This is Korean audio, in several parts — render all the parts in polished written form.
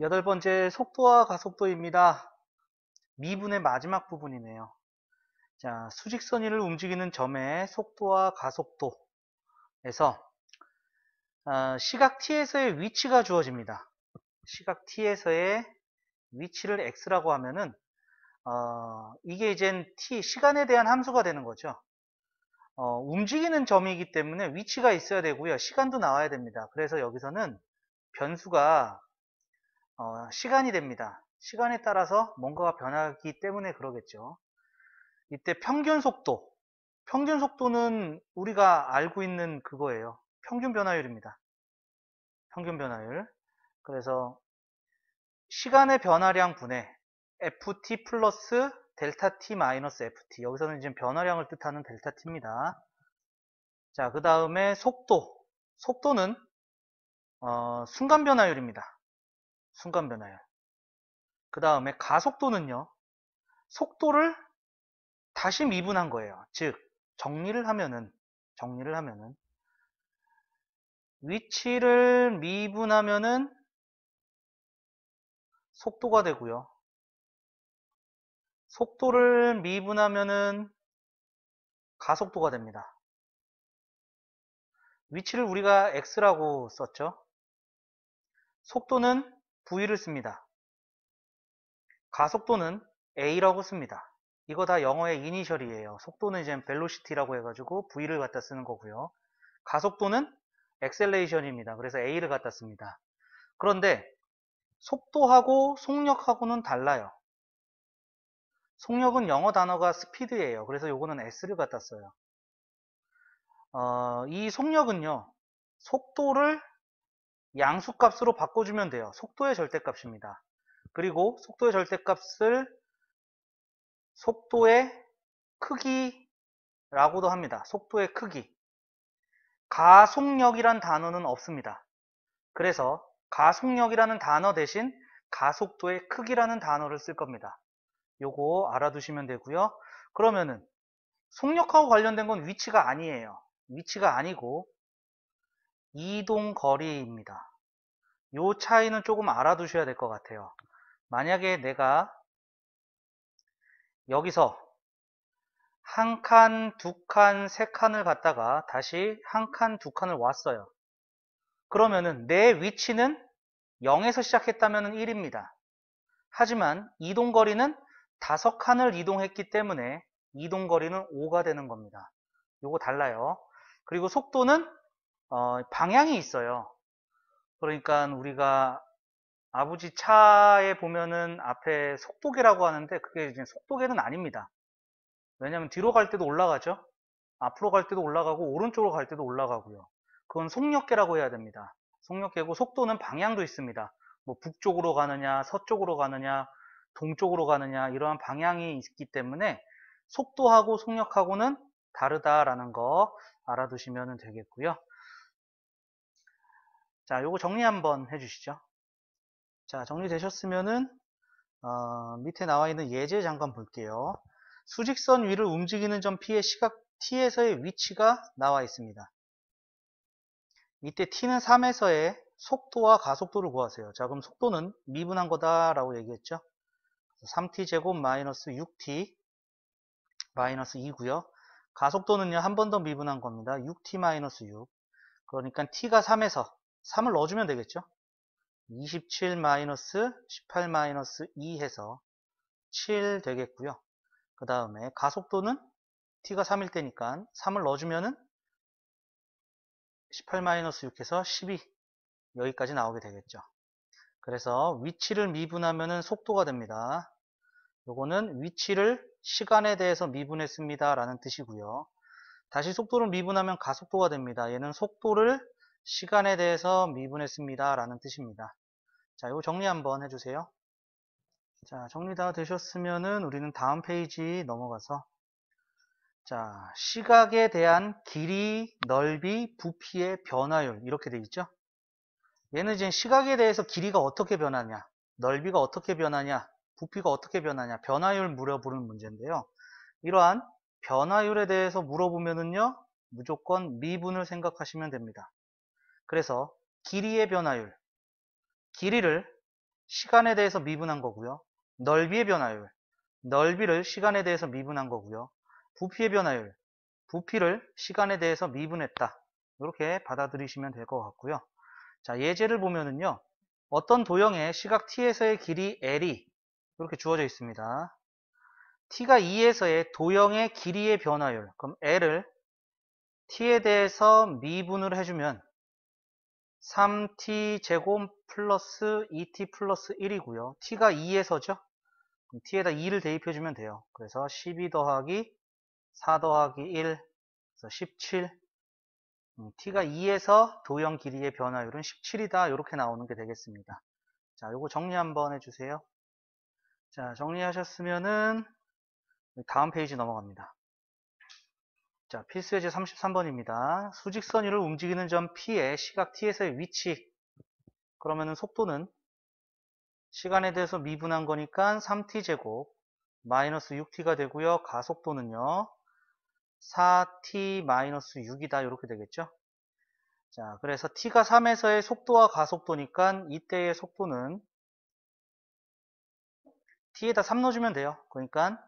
여덟 번째 속도와 가속도입니다. 미분의 마지막 부분이네요. 자, 수직선 위를 움직이는 점의 속도와 가속도에서 시각 t에서의 위치가 주어집니다. 시각 t에서의 위치를 x라고 하면은 이게 이젠 t 시간에 대한 함수가 되는 거죠. 움직이는 점이기 때문에 위치가 있어야 되고요. 시간도 나와야 됩니다. 그래서 여기서는 변수가 시간이 됩니다. 시간에 따라서 뭔가가 변하기 때문에 그러겠죠. 이때 평균 속도는 우리가 알고 있는 그거예요. 평균 변화율입니다. 평균 변화율. 그래서 시간의 변화량 분의 ft 플러스 델타 t 마이너스 ft. 여기서는 지금 변화량을 뜻하는 델타 t입니다. 자, 그 다음에 속도는 순간 변화율입니다. 순간 변화율. 그 다음에 가속도는요, 속도를 다시 미분한 거예요. 즉, 정리를 하면은 위치를 미분하면은 속도가 되고요. 속도를 미분하면은 가속도가 됩니다. 위치를 우리가 x라고 썼죠. 속도는 v를 씁니다. 가속도는 a라고 씁니다. 이거 다 영어의 이니셜이에요. 속도는 이제 velocity라고 해가지고 v를 갖다 쓰는 거고요. 가속도는 acceleration입니다. 그래서 a를 갖다 씁니다. 그런데 속도하고 속력하고는 달라요. 속력은 영어 단어가 speed예요. 그래서 요거는 s를 갖다 써요. 이 속력은요, 속도를 양수값으로 바꿔주면 돼요. 속도의 절대값입니다. 그리고 속도의 절대값을 속도의 크기라고도 합니다. 속도의 크기. 가속력이란 단어는 없습니다. 그래서 가속력이라는 단어 대신 가속도의 크기라는 단어를 쓸 겁니다. 요거 알아두시면 되고요. 그러면은 속력하고 관련된 건 위치가 아니에요. 위치가 아니고 이동거리입니다. 요 차이는 조금 알아두셔야 될 것 같아요. 만약에 내가 여기서 한 칸, 두 칸, 세 칸을 갔다가 다시 한 칸, 두 칸을 왔어요. 그러면은 내 위치는 0에서 시작했다면 1입니다. 하지만 이동거리는 5칸을 이동했기 때문에 이동거리는 5가 되는 겁니다. 요거 달라요. 그리고 속도는 방향이 있어요. 그러니까 우리가 아버지 차에 보면은 앞에 속도계라고 하는데 그게 이제 속도계는 아닙니다. 왜냐하면 뒤로 갈 때도 올라가죠. 앞으로 갈 때도 올라가고 오른쪽으로 갈 때도 올라가고요. 그건 속력계라고 해야 됩니다. 속력계고 속도는 방향도 있습니다. 뭐 북쪽으로 가느냐, 서쪽으로 가느냐, 동쪽으로 가느냐 이러한 방향이 있기 때문에 속도하고 속력하고는 다르다라는 거 알아두시면 되겠고요. 자, 요거 정리 한번 해주시죠. 자, 정리되셨으면은 밑에 나와 있는 예제 잠깐 볼게요. 수직선 위를 움직이는 점 P의 시각 T에서의 위치가 나와 있습니다. 이때 T는 3에서의 속도와 가속도를 구하세요. 자, 그럼 속도는 미분한 거다라고 얘기했죠. 3t제곱 마이너스 6t 마이너스 2고요. 가속도는요, 한 번 더 미분한 겁니다. 6t 마이너스 6. 그러니까 t가 3에서 3을 넣어주면 되겠죠. 27 마이너스 18 마이너스 2 해서 7 되겠고요. 그 다음에 가속도는 t가 3일 때니까 3을 넣어주면은 18 마이너스 6해서 12 여기까지 나오게 되겠죠. 그래서 위치를 미분하면은 속도가 됩니다. 요거는 위치를 시간에 대해서 미분했습니다 라는 뜻이고요. 다시 속도를 미분하면 가속도가 됩니다. 얘는 속도를 시간에 대해서 미분했습니다 라는 뜻입니다. 자, 이거 정리 한번 해주세요. 자, 정리 다 되셨으면은 우리는 다음 페이지 넘어가서 자, 시각에 대한 길이, 넓이, 부피의 변화율 이렇게 돼 있죠. 얘는 이제 시각에 대해서 길이가 어떻게 변하냐, 넓이가 어떻게 변하냐, 부피가 어떻게 변하냐, 변화율 물어보는 문제인데요. 이러한 변화율에 대해서 물어보면은요, 무조건 미분을 생각하시면 됩니다. 그래서 길이의 변화율, 길이를 시간에 대해서 미분한 거고요. 넓이의 변화율, 넓이를 시간에 대해서 미분한 거고요. 부피의 변화율, 부피를 시간에 대해서 미분했다. 이렇게 받아들이시면 될 것 같고요. 자, 예제를 보면은요. 어떤 도형의 시각 t에서의 길이 l이 이렇게 주어져 있습니다. t가 2에서의 도형의 길이의 변화율, 그럼 l을 t에 대해서 미분을 해주면 3t 제곱 플러스 2t 플러스 1이고요. t가 2에서죠. 그럼 t에다 2를 대입해주면 돼요. 그래서 12 더하기 4 더하기 1, 그래서 17. t가 2에서 도형 길이의 변화율은 17이다. 이렇게 나오는 게 되겠습니다. 자, 요거 정리 한번 해주세요. 자, 정리하셨으면은 다음 페이지 넘어갑니다. 자, 필수예제 33번입니다. 수직선 위를 움직이는 점 P의 시각 T에서의 위치. 그러면은 속도는 시간에 대해서 미분한 거니까 3t제곱 마이너스 6t가 되고요. 가속도는요. 4t 마이너스 6이다. 이렇게 되겠죠. 자, 그래서 t가 3에서의 속도와 가속도니까 이때의 속도는 t에다 3 넣어주면 돼요. 그러니까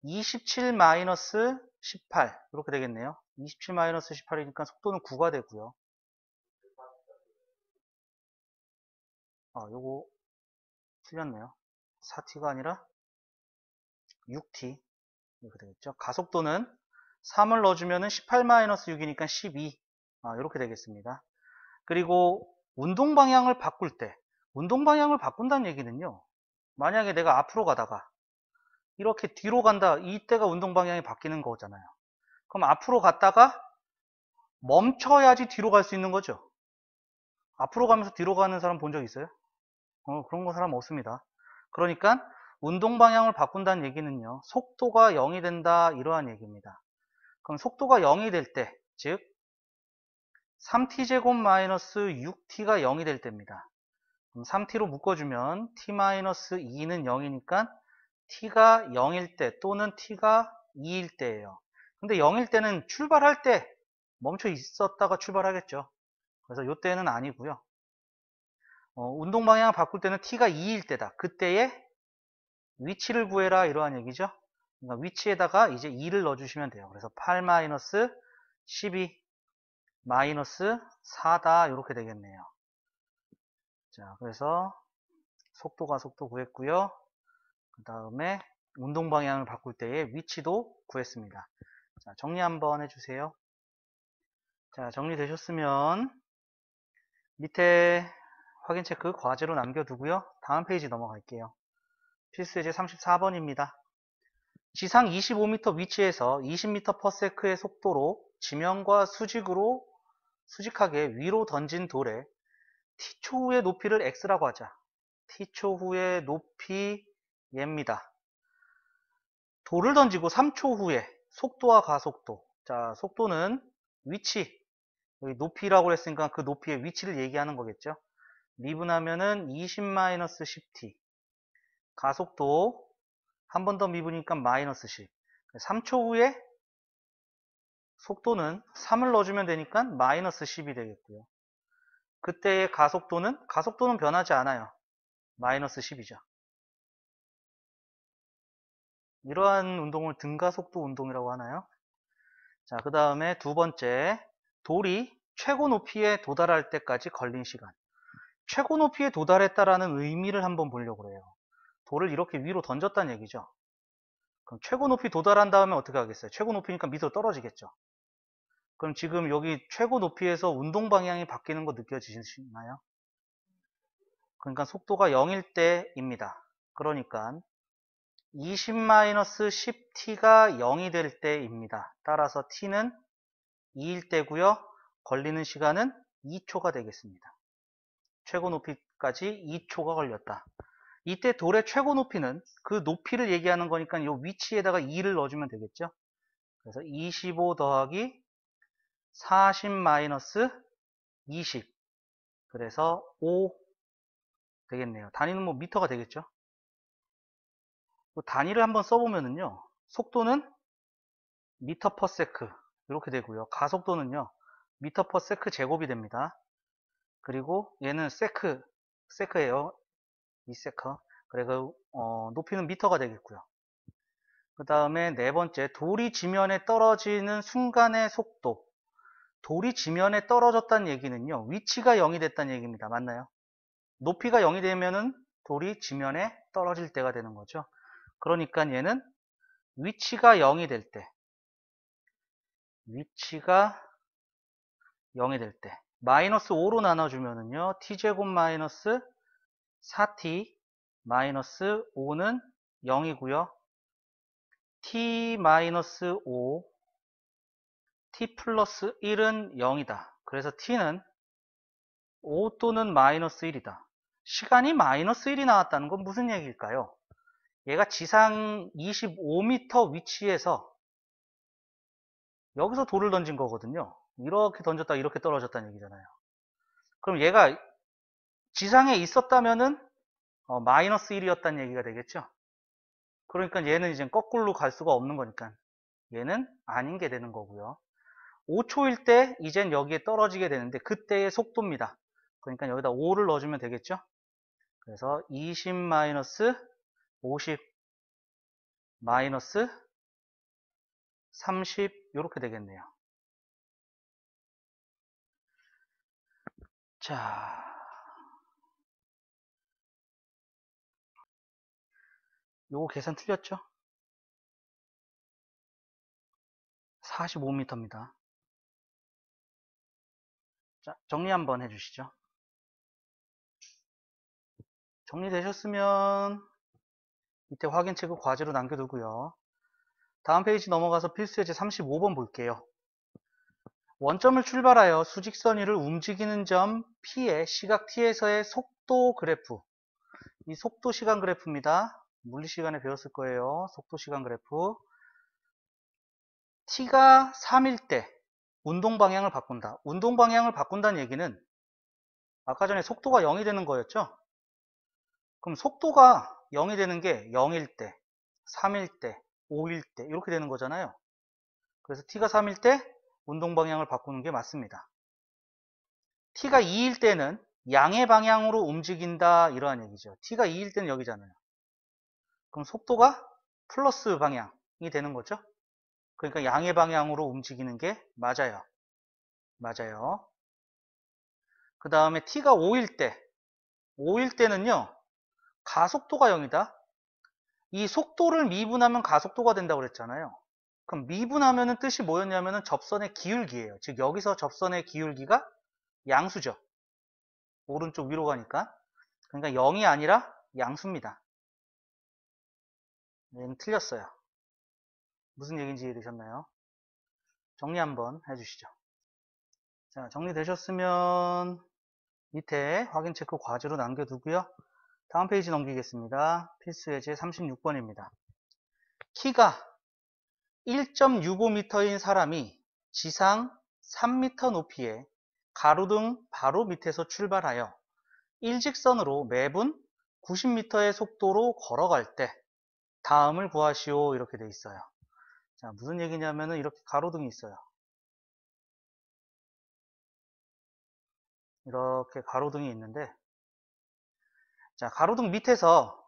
27 마이너스 18 이렇게 되겠네요. 27 마이너스 18이니까 속도는 9가 되고요. 요거 틀렸네요. 4t가 아니라 6t 이렇게 되겠죠. 가속도는 3을 넣어주면 18 마이너스 6이니까 12 이렇게 되겠습니다. 그리고 운동 방향을 바꿀 때 운동 방향을 바꾼다는 얘기는요. 만약에 내가 앞으로 가다가 이렇게 뒤로 간다. 이때가 운동 방향이 바뀌는 거잖아요. 그럼 앞으로 갔다가 멈춰야지 뒤로 갈 수 있는 거죠. 앞으로 가면서 뒤로 가는 사람 본 적 있어요? 그런 거 사람 없습니다. 그러니까 운동 방향을 바꾼다는 얘기는요. 속도가 0이 된다. 이러한 얘기입니다. 그럼 속도가 0이 될 때, 즉 3t제곱 마이너스 6t가 0이 될 때입니다. 그럼 3t로 묶어주면 t-2는 0이니까 t가 0일 때 또는 t가 2일 때예요. 근데 0일 때는 출발할 때 멈춰 있었다가 출발하겠죠. 그래서 이때는 아니고요. 운동 방향을 바꿀 때는 t가 2일 때다. 그때의 위치를 구해라 이러한 얘기죠. 그러니까 위치에다가 이제 2를 넣어주시면 돼요. 그래서 8-12 마이너스 4다 이렇게 되겠네요. 자, 그래서 속도가 속도 구했고요. 그 다음에 운동 방향을 바꿀 때의 위치도 구했습니다. 자, 정리 한번 해주세요. 자, 정리되셨으면 밑에 확인 체크 과제로 남겨두고요. 다음 페이지 넘어갈게요. 필수예제 34번입니다. 지상 25m 위치에서 20m/s의 속도로 지면과 수직하게 위로 던진 돌에 t초 후의 높이를 x라고 하자. t초 후의 높이 얘입니다. 돌을 던지고 3초 후에 속도와 가속도. 자, 속도는 위치. 여기 높이라고 했으니까 그 높이의 위치를 얘기하는 거겠죠. 미분하면은 20-10t. 가속도 한 번 더 미분이니까 마이너스 10. 3초 후에 속도는 3을 넣어주면 되니까 마이너스 10이 되겠고요. 그때의 가속도는 변하지 않아요. 마이너스 10이죠. 이러한 운동을 등가속도 운동이라고 하나요? 자, 그 다음에 두 번째, 돌이 최고 높이에 도달할 때까지 걸린 시간. 최고 높이에 도달했다라는 의미를 한번 보려고 해요. 돌을 이렇게 위로 던졌다는 얘기죠. 그럼 최고 높이 도달한 다음에 어떻게 하겠어요? 최고 높이니까 밑으로 떨어지겠죠. 그럼 지금 여기 최고 높이에서 운동 방향이 바뀌는 거 느껴지시나요? 그러니까 속도가 0일 때입니다. 그러니까 20-10t가 0이 될 때입니다. 따라서 t는 2일 때고요. 걸리는 시간은 2초가 되겠습니다. 최고 높이까지 2초가 걸렸다. 이때 돌의 최고 높이는 그 높이를 얘기하는 거니까 이 위치에다가 2를 넣어주면 되겠죠. 그래서 25 더하기 40 마이너스 20. 그래서 5 되겠네요. 단위는 뭐 미터가 되겠죠. 단위를 한번 써보면은요. 속도는 미터 퍼 세크 이렇게 되고요. 가속도는요. 미터 퍼 세크 제곱이 됩니다. 그리고 얘는 세크예요. 2세커. 그리고 높이는 미터가 되겠고요. 그 다음에 네 번째, 돌이 지면에 떨어지는 순간의 속도. 돌이 지면에 떨어졌다는 얘기는요, 위치가 0이 됐다는 얘기입니다. 맞나요? 높이가 0이 되면은 돌이 지면에 떨어질 때가 되는 거죠. 그러니까 얘는 위치가 0이 될 때, 위치가 0이 될 때, 마이너스 5로 나눠주면은요, t제곱 마이너스 4t 마이너스 5는 0이고요. t 마이너스 5, t 플러스 1은 0이다. 그래서 t는 5 또는 마이너스 1이다. 시간이 마이너스 1이 나왔다는 건 무슨 얘기일까요? 얘가 지상 25m 위치에서 여기서 돌을 던진 거거든요. 이렇게 던졌다 이렇게 떨어졌다는 얘기잖아요. 그럼 얘가 지상에 있었다면은 마이너스 1이었다는 얘기가 되겠죠. 그러니까 얘는 이제 거꾸로 갈 수가 없는 거니까 얘는 아닌 게 되는 거고요. 5초일 때 이젠 여기에 떨어지게 되는데 그때의 속도입니다. 그러니까 여기다 5를 넣어주면 되겠죠. 그래서 20 마이너스 50 마이너스 30 이렇게 되겠네요. 자, 요거 계산 틀렸죠? 45m입니다. 자, 정리 한번 해주시죠. 정리되셨으면 밑에 확인 체크 과제로 남겨두고요. 다음 페이지 넘어가서 필수 예제 35번 볼게요. 원점을 출발하여 수직선 위를 움직이는 점 P의 시각 T에서의 속도 그래프. 이 속도 시간 그래프입니다. 물리 시간에 배웠을 거예요. 속도 시간 그래프. T가 3일 때 운동 방향을 바꾼다. 운동 방향을 바꾼다는 얘기는 아까 전에 속도가 0이 되는 거였죠? 그럼 속도가 0이 되는 게 0일 때, 3일 때, 5일 때 이렇게 되는 거잖아요. 그래서 T가 3일 때 운동 방향을 바꾸는 게 맞습니다. T가 2일 때는 양의 방향으로 움직인다 이러한 얘기죠. T가 2일 때는 여기잖아요. 그럼 속도가 플러스 방향이 되는 거죠. 그러니까 양의 방향으로 움직이는 게 맞아요. 맞아요. 그 다음에 T가 5일 때, 5일 때는요, 가속도가 0이다. 이 속도를 미분하면 가속도가 된다고 그랬잖아요. 그럼 미분하면은 뜻이 뭐였냐면은 접선의 기울기예요. 즉 여기서 접선의 기울기가 양수죠. 오른쪽 위로 가니까. 그러니까 0이 아니라 양수입니다. 얘는 틀렸어요. 무슨 얘기인지 이해되셨나요? 정리 한번 해주시죠. 자, 정리되셨으면 밑에 확인 체크 과제로 남겨두고요. 다음 페이지 넘기겠습니다. 필수 예제 36번입니다. 키가 1.65m인 사람이 지상 3m 높이의 가로등 바로 밑에서 출발하여 일직선으로 매분 90m의 속도로 걸어갈 때 다음을 구하시오 이렇게 돼 있어요. 자, 무슨 얘기냐면은 이렇게 가로등이 있어요. 이렇게 가로등이 있는데 자, 가로등 밑에서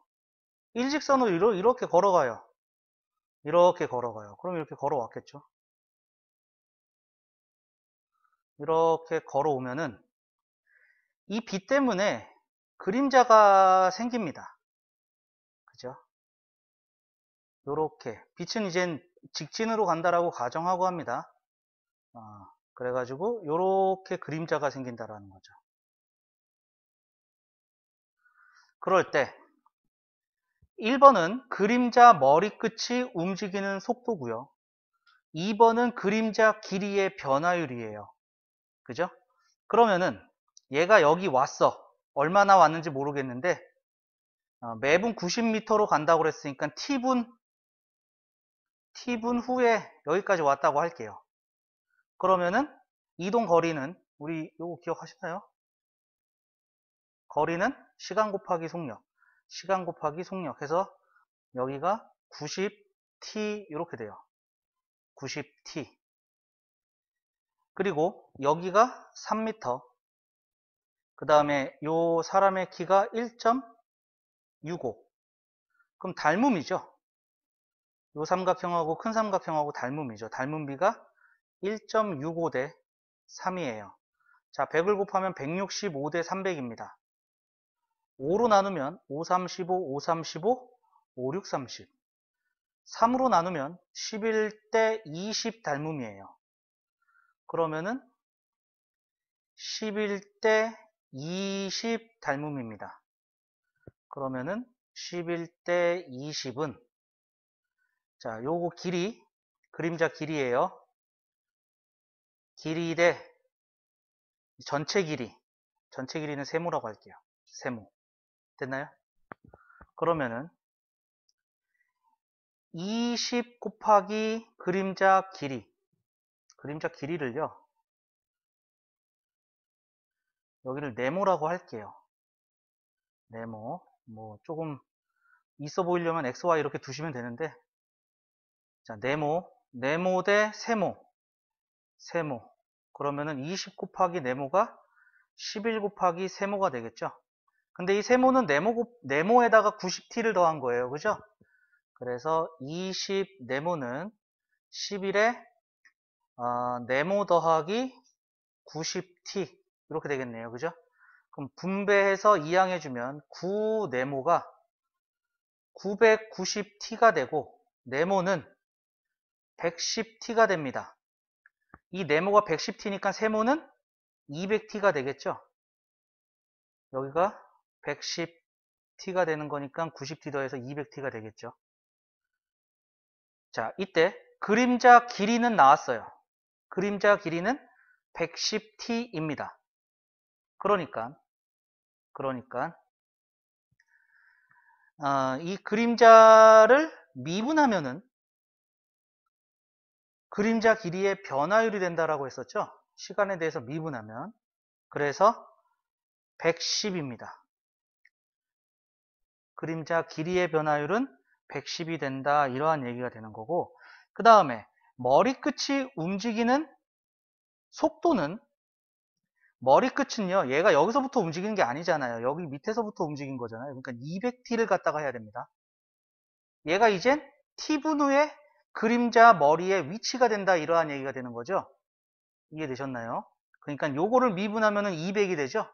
일직선으로 이렇게 걸어가요. 이렇게 걸어가요. 그럼 이렇게 걸어왔겠죠. 이렇게 걸어오면은 이 빛 때문에 그림자가 생깁니다. 그죠? 요렇게 빛은 이젠 직진으로 간다라고 가정하고 합니다. 그래가지고 요렇게 그림자가 생긴다라는 거죠. 그럴 때 1번은 그림자 머리끝이 움직이는 속도고요. 2번은 그림자 길이의 변화율이에요. 그죠? 그러면은 얘가 여기 왔어. 얼마나 왔는지 모르겠는데 매분 90m로 간다고 그랬으니까 t분 후에 여기까지 왔다고 할게요. 그러면은 이동 거리는 우리 요거 기억하시나요? 거리는 시간 곱하기 속력, 시간 곱하기 속력 해서 여기가 90t 이렇게 돼요. 90t. 그리고 여기가 3m, 그 다음에 요 사람의 키가 1.65. 그럼 닮음이죠. 요 삼각형하고 큰 삼각형하고 닮음이죠. 닮음비가 1.65 대 3이에요. 자, 100을 곱하면 165 대 300입니다. 5로 나누면 5, 3, 15, 5, 3, 15, 5, 6, 30. 3으로 나누면 11대 20 닮음이에요. 그러면은 11대 20 닮음입니다. 그러면은 11대 20은 자, 요거 길이 그림자 길이에요. 길이 대 전체 길이는 세모라고 할게요. 세모. 됐나요? 그러면은 20 곱하기 그림자 길이를요. 여기를 네모라고 할게요. 네모. 뭐 조금 있어 보이려면 XY 이렇게 두시면 되는데 자, 네모 대 세모. 그러면은 20 곱하기 네모가 11 곱하기 세모가 되겠죠. 근데 이 세모는 네모에다가 90t를 더한 거예요. 그죠? 그래서 20 네모는 11에 네모 더하기 90t 이렇게 되겠네요. 그죠? 그럼 분배해서 이항해주면 9 네모가 990t가 되고 네모는 110t가 됩니다. 이 네모가 110t니까 세모는 200t가 되겠죠. 여기가 110t가 되는 거니까 90t 더해서 200t가 되겠죠. 자, 이때 그림자 길이는 나왔어요. 그림자 길이는 110t입니다. 그러니까 이 그림자를 미분하면은 그림자 길이의 변화율이 된다라고 했었죠. 시간에 대해서 미분하면. 그래서 110입니다. 그림자 길이의 변화율은 110이 된다. 이러한 얘기가 되는 거고, 그 다음에 머리끝이 움직이는 속도는 머리끝은요, 얘가 여기서부터 움직이는 게 아니잖아요. 여기 밑에서부터 움직인 거잖아요. 그러니까 200t를 갖다가 해야 됩니다. 얘가 이젠 t분 후에 그림자 머리의 위치가 된다. 이러한 얘기가 되는 거죠. 이해되셨나요? 그러니까 요거를 미분하면 200이 되죠.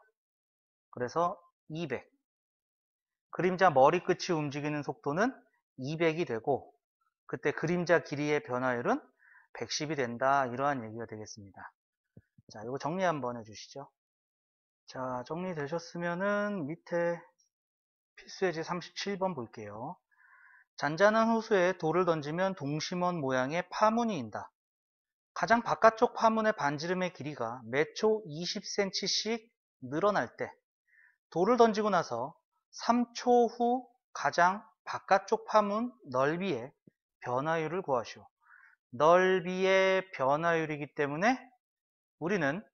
그래서 200. 그림자 머리끝이 움직이는 속도는 200이 되고 그때 그림자 길이의 변화율은 110이 된다. 이러한 얘기가 되겠습니다. 자, 이거 정리 한번 해주시죠. 자, 정리되셨으면은 밑에 필수예제 37번 볼게요. 잔잔한 호수에 돌을 던지면 동심원 모양의 파문이 인다. 가장 바깥쪽 파문의 반지름의 길이가 매 초 20cm씩 늘어날 때 돌을 던지고 나서 3초 후 가장 바깥쪽 파문 넓이의 변화율을 구하시오. 넓이의 변화율이기 때문에 우리는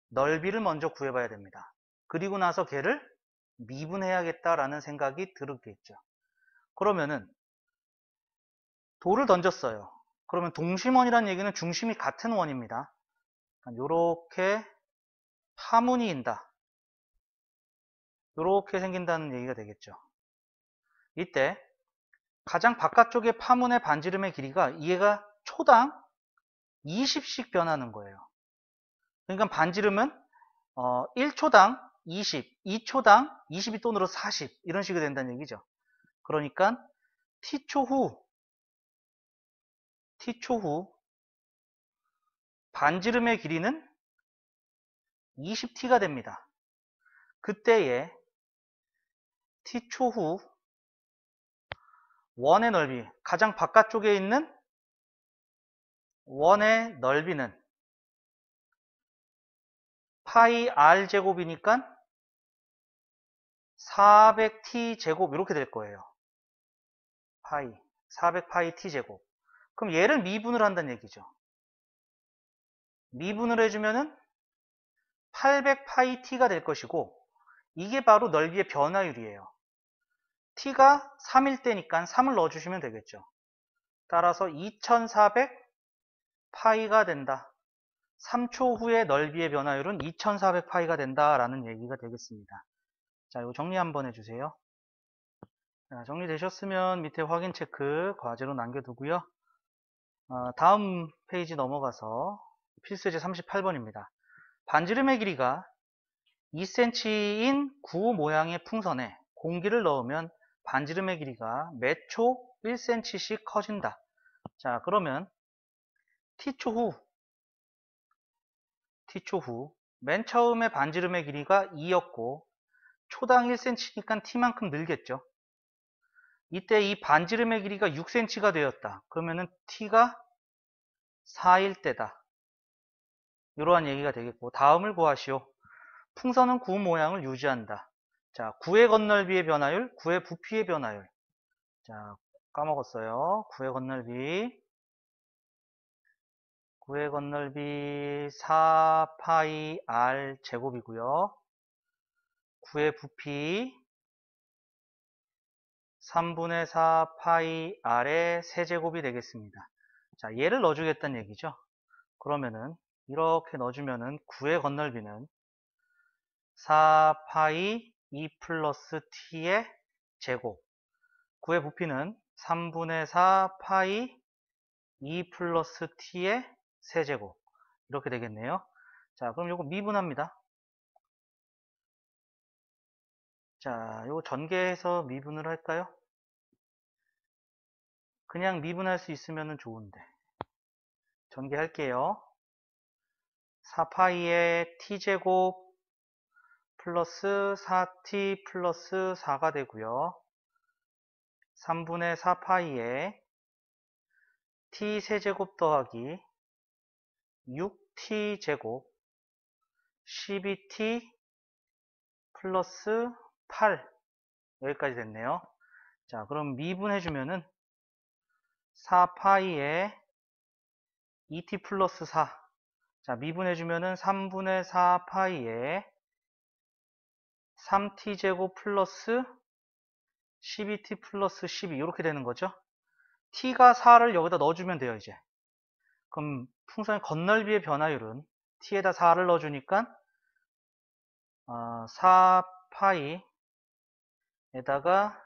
넓이를 먼저 구해봐야 됩니다. 그리고 나서 걔를 미분해야겠다라는 생각이 들었겠죠. 그러면은 돌을 던졌어요. 그러면 동심원이라는 얘기는 중심이 같은 원입니다. 이렇게 파문이 인다. 이렇게 생긴다는 얘기가 되겠죠. 이때 가장 바깥쪽의 파문의 반지름의 길이가 얘가 초당 20씩 변하는 거예요. 그러니까 반지름은 1초당 20, 2초당 20이 또 늘어서 40 이런 식이 된다는 얘기죠. 그러니까 t초 후 반지름의 길이는 20t가 됩니다. 그때에 t초 후 원의 넓이, 가장 바깥쪽에 있는 원의 넓이는 파이 r 제곱이니까 400t 제곱 이렇게 될 거예요. 400파이 t 제곱. 그럼 얘를 미분을 한다는 얘기죠. 미분을 해주면은 800파이 t가 될 것이고 이게 바로 넓이의 변화율이에요. t가 3일 때니까 3을 넣어주시면 되겠죠. 따라서 2400파이가 된다. 3초 후에 넓이의 변화율은 2400파이가 된다라는 얘기가 되겠습니다. 자, 이거 정리 한번 해주세요. 자, 정리되셨으면 밑에 확인 체크 과제로 남겨두고요. 다음 페이지 넘어가서 필수제 38번입니다. 반지름의 길이가 2cm인 구 모양의 풍선에 공기를 넣으면 반지름의 길이가 몇 초 1cm씩 커진다. 자, 그러면 t초 후 맨 처음에 반지름의 길이가 2였고 초당 1cm니까 t만큼 늘겠죠. 이때 이 반지름의 길이가 6cm가 되었다. 그러면은 t가 4일 때다. 이러한 얘기가 되겠고, 다음을 구하시오. 풍선은 구 모양을 유지한다. 자, 구의 건널비의 변화율, 구의 부피의 변화율. 자, 까먹었어요. 구의 건널비 4파이 r 제곱이고요. 구의 부피 3분의 4파이 r의 세제곱이 되겠습니다. 자, 얘를 넣어주겠다는 얘기죠. 그러면은 이렇게 넣어주면은 구의 건널비는 4파이 2 플러스 t의 제곱, 구의 부피는 3분의 4파이 2 플러스 t의 세제곱, 이렇게 되겠네요. 자, 그럼 이거 미분합니다. 자, 이거 전개해서 미분을 할까요? 그냥 미분할 수 있으면 좋은데 전개할게요. 4파이의 t제곱 플러스 4t 플러스 4가 되고요. 3분의 4파이의 t 세제곱 더하기 6t 제곱 12t 플러스 8, 여기까지 됐네요. 자, 그럼 미분해주면은 4파이에 2t 플러스 4. 자, 미분해주면은 3분의 4파이에 3t 제곱 플러스 12t 플러스 12, 이렇게 되는 거죠. t가 4를 여기다 넣어주면 돼요, 이제. 그럼 풍선의 건널비의 변화율은 t에다 4를 넣어주니까 4파이에다가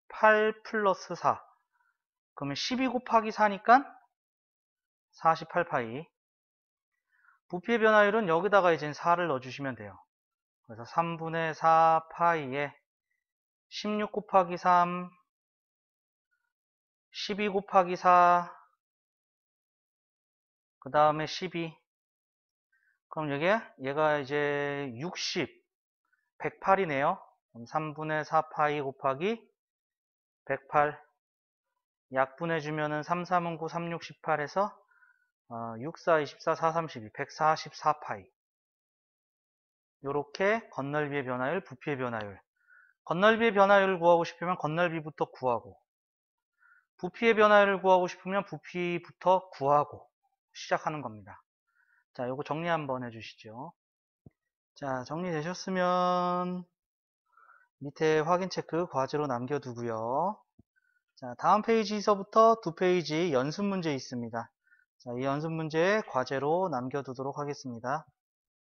8 플러스 4. 그러면 12 곱하기 4니까 48파이. 부피의 변화율은 여기다가 이제 4를 넣어주시면 돼요. 그래서 3분의 4파이에 16 곱하기 3, 12 곱하기 4, 그 다음에 12. 그럼 얘가 이제 60, 108이네요. 그럼 3분의 4파이 곱하기 108. 약분해주면은 3, 3은 9, 3, 6, 18에서 6, 4, 24, 4, 32, 144파이. 요렇게 건널비의 변화율, 부피의 변화율. 건널비의 변화율을 구하고 싶으면 건널비부터 구하고, 부피의 변화율을 구하고 싶으면 부피부터 구하고 시작하는 겁니다. 자, 요거 정리 한번 해주시죠. 자, 정리되셨으면 밑에 확인 체크 과제로 남겨두고요. 자, 다음 페이지에서부터 두 페이지 연습 문제 있습니다. 자, 이 연습 문제 과제로 남겨두도록 하겠습니다.